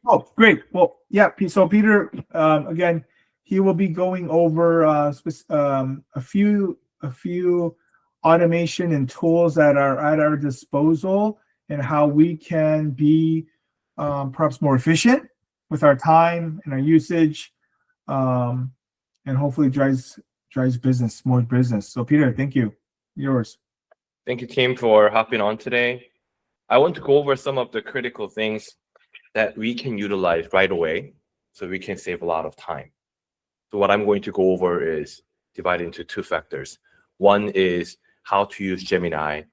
Oh, great. Well, yeah. So Peter, again, he will be going over a few automation and tools that are at our disposal, and how we can be perhaps more efficient with our time and our usage, and hopefully drives more business. So Peter, thank you. Yours. Thank you, team, for hopping on today. I want to go over some of the critical things that we can utilize right away so we can save a lot of time. So what I'm going to go over is divided into two factors. One is how to use Gemini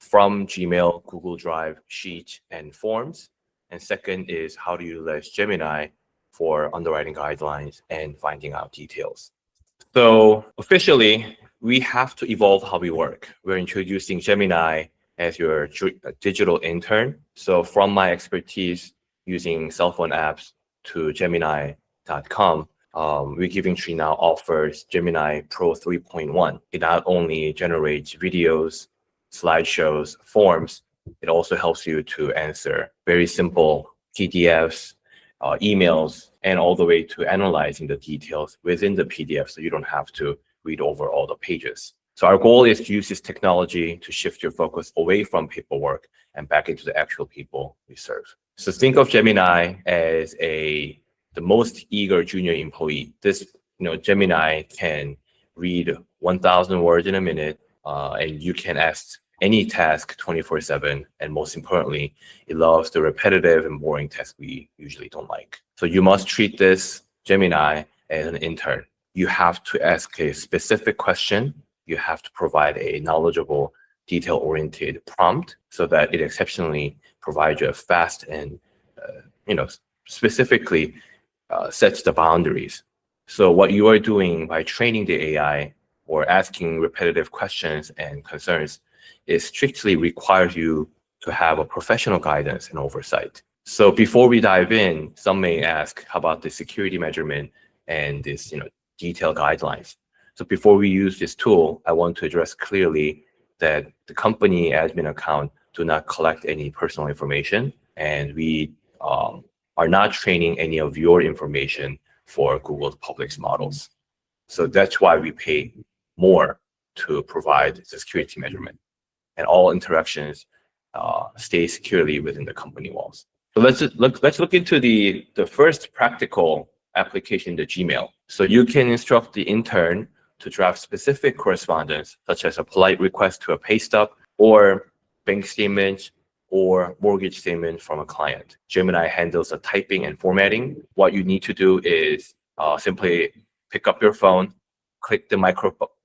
from Gmail, Google Drive, Sheets, and Forms. And second is how to utilize Gemini for underwriting guidelines and finding out details. So officially, we have to evolve how we work. We're introducing Gemini as your digital intern. So from my expertise using cell phone apps to Gemini.com, WeGivingTree now offers Gemini Pro 3.1. It not only generates videos, slideshows, forms, it also helps you to answer very simple PDFs, emails, and all the way to analyzing the details within the PDF so you don't have to read over all the pages. So our goal is to use this technology to shift your focus away from paperwork and back into the actual people we serve. So think of Gemini as the most eager junior employee. This, Gemini can read 1,000 words in a minute, and you can ask any task 24/7. And most importantly, it loves the repetitive and boring tasks we usually don't like. So you must treat this Gemini as an intern. You have to ask a specific question. You have to provide a knowledgeable, detail-oriented prompt so that it exceptionally provides you a fast and, specifically sets the boundaries. So what you are doing by training the AI or asking repetitive questions and concerns is strictly requires you to have a professional guidance and oversight. So before we dive in, some may ask, how about the security measurement and this, detailed guidelines? So before we use this tool, I want to address clearly that the company admin account do not collect any personal information, and we are not training any of your information for Google's public models. So that's why we pay more to provide the security measurement, and all interactions stay securely within the company walls. So let's look into the first practical application, the Gmail. So you can instruct the intern to draft specific correspondence, such as a polite request to a pay stub or bank statement or mortgage statement from a client. Gemini handles the typing and formatting. What you need to do is simply pick up your phone, click the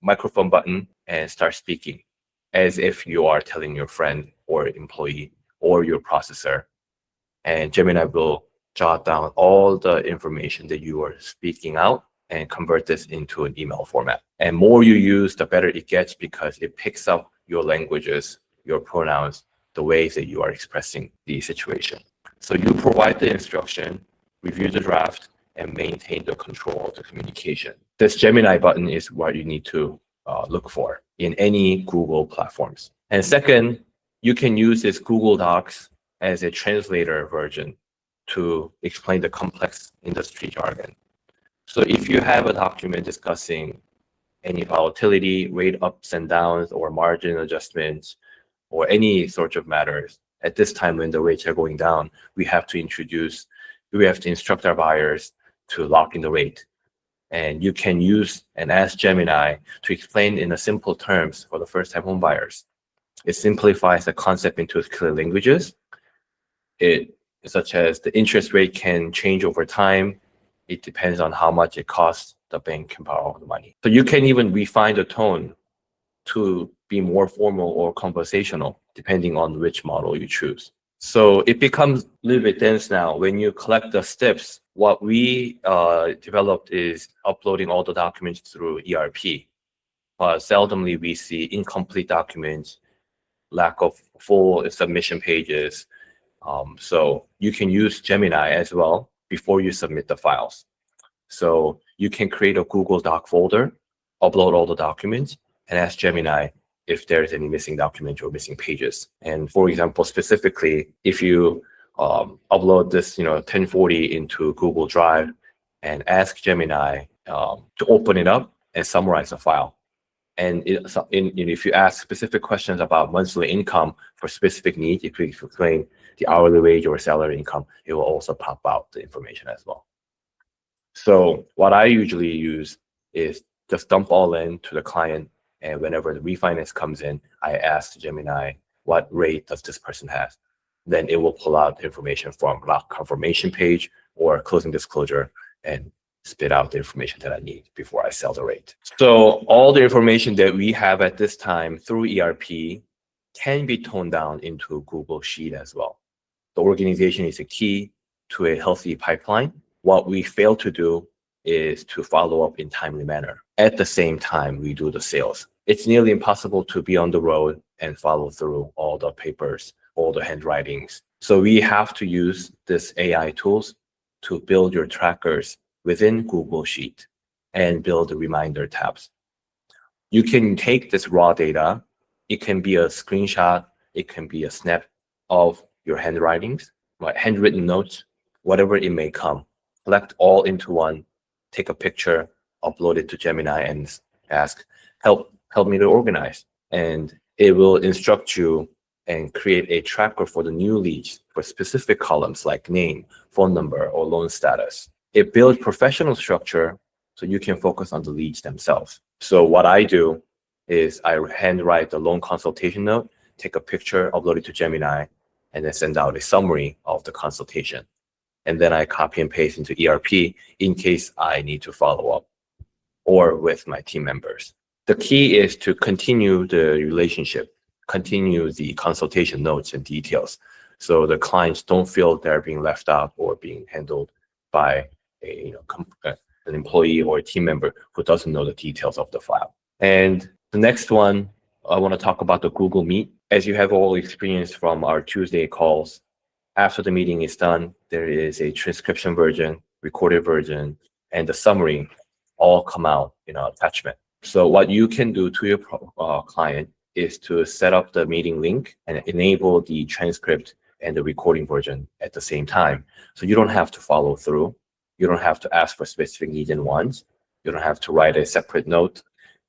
microphone button, and start speaking as if you are telling your friend or employee or your processor. And Gemini will jot down all the information that you are speaking out and convert this into an email format. And more you use, the better it gets, because it picks up your languages, your pronouns, the ways that you are expressing the situation. So you provide the instruction, review the draft, and maintain the control of the communication. This Gemini button is what you need to look for in any Google platforms. And second, you can use this Google Docs as a translator version to explain the complex industry jargon. So if you have a document discussing any volatility, rate ups and downs, or margin adjustments, or any sort of matters, at this time when the rates are going down, we have to instruct our buyers to lock in the rate. And you can use and ask Gemini to explain in a simple terms for the first-time home buyers. It simplifies the concept into clear languages. Such as the interest rate can change over time. It depends on how much it costs the bank can borrow the money. So you can even refine the tone to be more formal or conversational, depending on which model you choose. So it becomes a little bit dense now. When you collect the steps, what we developed is uploading all the documents through ERP. Seldomly we see incomplete documents, lack of full submission pages. So you can use Gemini as well before you submit the files. So you can create a Google Doc folder, upload all the documents, and ask Gemini if there's any missing documents or missing pages. And for example, specifically, if you upload this 1040 into Google Drive and ask Gemini to open it up and summarize the file. And if you ask specific questions about monthly income for specific needs, if you explain the hourly wage or salary income, it will also pop out the information as well. So what I usually use is just dump all in to the client, and whenever the refinance comes in, I ask Gemini, what rate does this person have? Then it will pull out information from lock confirmation page or closing disclosure and spit out the information that I need before I sell the rate. So all the information that we have at this time through ERP can be toned down into a Google Sheet as well. The organization is a key to a healthy pipeline. What we fail to do is to follow up in timely manner. At the same time, we do the sales. It's nearly impossible to be on the road and follow through all the papers, all the handwritings. So we have to use this AI tools to build your trackers within Google Sheet and build the reminder tabs. You can take this raw data. It can be a screenshot. It can be a snap of your handwritings, handwritten notes, whatever it may come. Collect all into one, take a picture, upload it to Gemini and ask, help me to organize. And it will instruct you and create a tracker for the new leads for specific columns like name, phone number, or loan status. It builds professional structure so you can focus on the leads themselves. So what I do is I handwrite the loan consultation note, take a picture, upload it to Gemini, and then send out a summary of the consultation. And then I copy and paste into ERP in case I need to follow up or with my team members. The key is to continue the relationship, continue the consultation notes and details, so the clients don't feel they're being left out or being handled by an employee or a team member who doesn't know the details of the file. And the next one, I want to talk about the Google Meet. As you have all experienced from our Tuesday calls, after the meeting is done, there is a transcription version, recorded version, and the summary all come out in an attachment. So what you can do to your client is to set up the meeting link and enable the transcript and the recording version at the same time. So you don't have to follow through. You don't have to ask for specific needs and wants. You don't have to write a separate note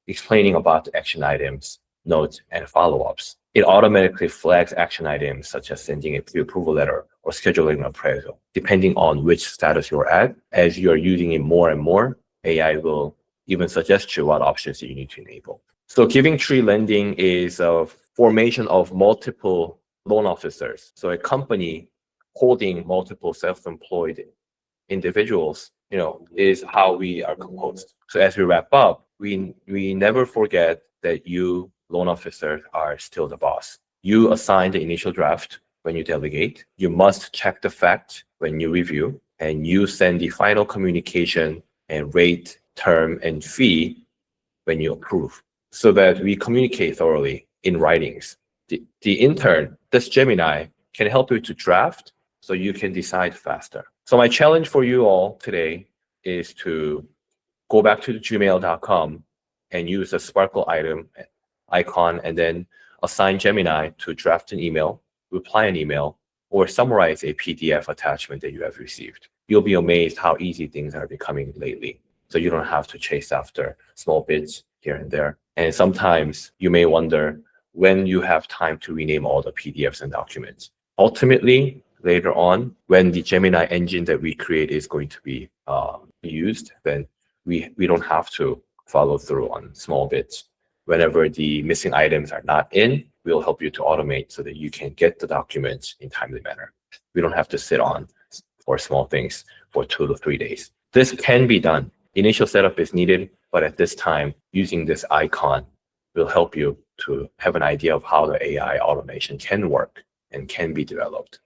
explaining about the action items, notes, and follow-ups. It automatically flags action items such as sending a pre-approval letter or scheduling an appraisal. Depending on which status you're at, as you're using it more and more, AI will even suggest you what options you need to enable. So Giving Tree Lending is a formation of multiple loan officers. So a company holding multiple self-employed individuals, is how we are composed. So as we wrap up, we never forget that you, loan officers, are still the boss. You assign the initial draft when you delegate. You must check the fact when you review, and you send the final communication and rate, term, and fee when you approve, so that we communicate thoroughly in writings. The intern, this Gemini, can help you to draft so you can decide faster. So my challenge for you all today is to go back to the gmail.com and use the sparkle icon and then assign Gemini to draft an email, reply an email, or summarize a PDF attachment that you have received. You'll be amazed how easy things are becoming lately. So you don't have to chase after small bits here and there. And sometimes you may wonder when you have time to rename all the PDFs and documents. Ultimately, later on, when the Gemini engine that we create is going to be used, then we don't have to follow through on small bits. Whenever the missing items are not in, we'll help you to automate so that you can get the documents in timely manner. We don't have to sit on for small things for 2 to 3 days. This can be done. Initial setup is needed, but at this time, using this icon will help you to have an idea of how the AI automation can work and can be developed.